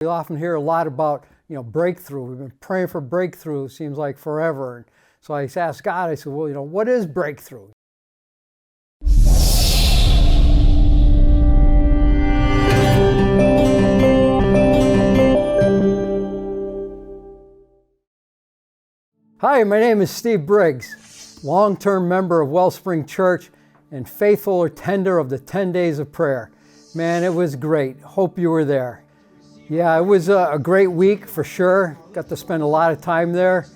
We often hear a lot about, breakthrough. We've been praying for breakthrough, seems like forever. And so I asked God, I said, well, what is breakthrough? Hi, my name is Steve Briggs, long-term member of Wellspring Church and faithful attender of the 10 days of prayer. Man, it was great. Hope you were there. Yeah, it was a great week for sure. Got to spend a lot of time there.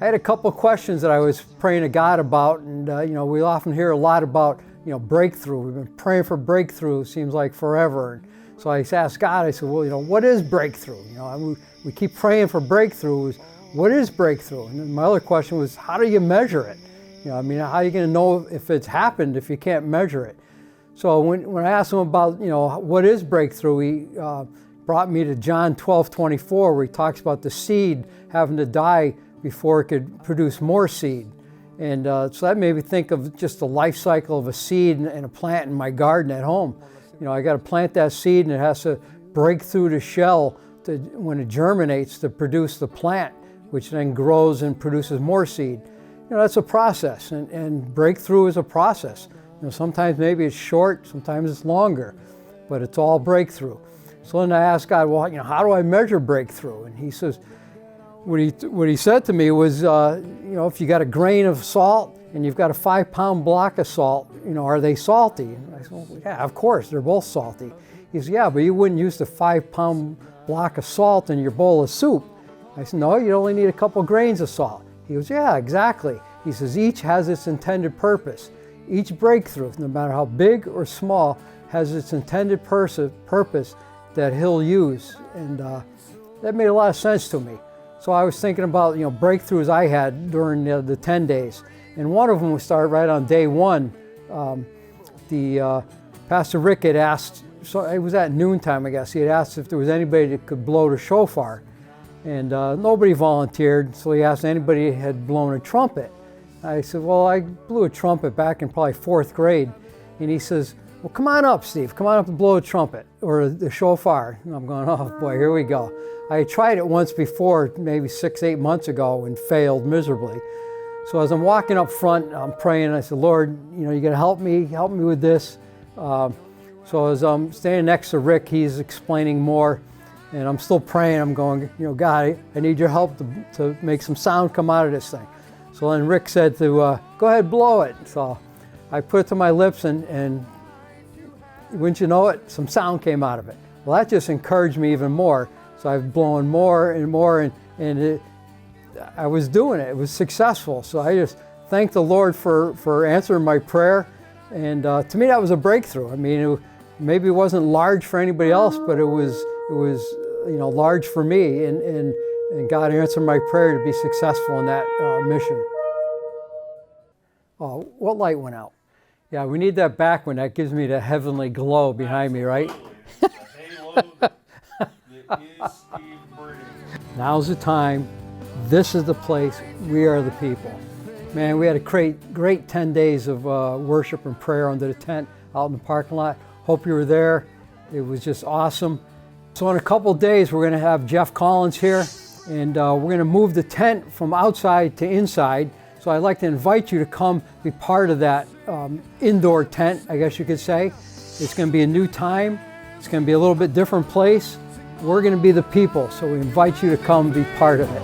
I had a couple of questions that I was praying to God about, and we often hear a lot about breakthrough. We've been praying for breakthrough, seems like forever. And so I asked God, I said, well, what is breakthrough? We keep praying for breakthrough. What is breakthrough? And then my other question was, how do you measure it? How are you going to know if it's happened if you can't measure it? So when I asked him about, what is breakthrough, he brought me to John 12:24, where he talks about the seed having to die before it could produce more seed. And so that made me think of just the life cycle of a seed and a plant in my garden at home. I got to plant that seed, and it has to break through the shell when it germinates to produce the plant, which then grows and produces more seed. That's a process, and breakthrough is a process. Sometimes maybe it's short, sometimes it's longer, but it's all breakthrough. So then I asked God, well, how do I measure breakthrough? And he says, what he said to me was, if you got a grain of salt and you've got a 5-pound block of salt, are they salty? And I said, well, yeah, of course, they're both salty. He said, yeah, but you wouldn't use the 5-pound block of salt in your bowl of soup. I said, no, you only need a couple grains of salt. He goes, yeah, exactly. He says, each has its intended purpose. Each breakthrough, no matter how big or small, has its intended purpose that he'll use. And that made a lot of sense to me. So I was thinking about, breakthroughs I had during the 10 days. And one of them would start right on day one. Pastor Rick had asked, so it was at noontime, I guess, he had asked if there was anybody that could blow the shofar. And nobody volunteered, so he asked anybody who had blown a trumpet. I said, well, I blew a trumpet back in probably 4th grade. And he says, well, come on up, Steve. Come on up and blow a trumpet, or the shofar. And I'm going, oh boy, here we go. I tried it once before, maybe 6-8 months ago, and failed miserably. So as I'm walking up front, I'm praying, and I said, Lord, you got to help me with this. So as I'm standing next to Rick, he's explaining more. And I'm still praying. I'm going, God, I need your help to make some sound come out of this thing. So then Rick said to go ahead, blow it. So I put it to my lips, and wouldn't you know it, some sound came out of it. Well, that just encouraged me even more. So I've blown more and more, and I was doing it. It was successful. So I just thank the Lord for answering my prayer. And to me, that was a breakthrough. Maybe it wasn't large for anybody else, but it was large for me, and God answered my prayer to be successful in that mission. Oh, what light went out? Yeah, we need that back one. That gives me the heavenly glow behind me, right? Now's the time. This is the place. We are the people. Man, we had a great 10 days of worship and prayer under the tent out in the parking lot. Hope you were there. It was just awesome. So in a couple of days, we're going to have Jeff Collins here, and we're going to move the tent from outside to inside. So I'd like to invite you to come be part of that indoor tent, I guess you could say. It's going to be a new time. It's going to be a little bit different place. We're going to be the people, so we invite you to come be part of it.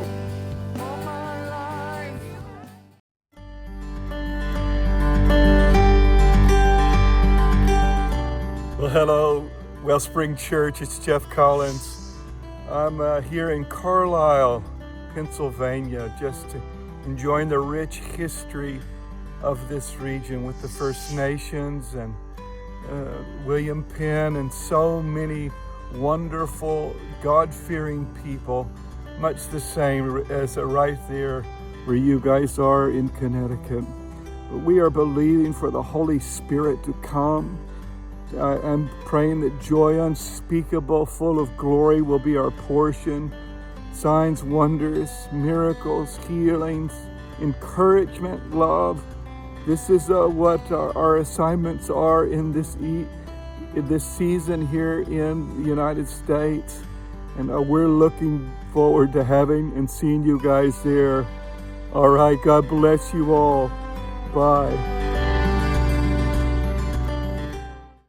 Well, hello, Wellspring Church. It's Jeff Collins. I'm here in Carlisle, Pennsylvania, just enjoying the rich history of this region with the First Nations and William Penn and so many wonderful, God-fearing people, much the same as right there where you guys are in Connecticut. But we are believing for the Holy Spirit to come. I'm praying that joy unspeakable, full of glory, will be our portion. Signs, wonders, miracles, healings, encouragement, love. This is what our assignments are in this season here in the United States. And we're looking forward to having and seeing you guys there. All right, God bless you all. Bye.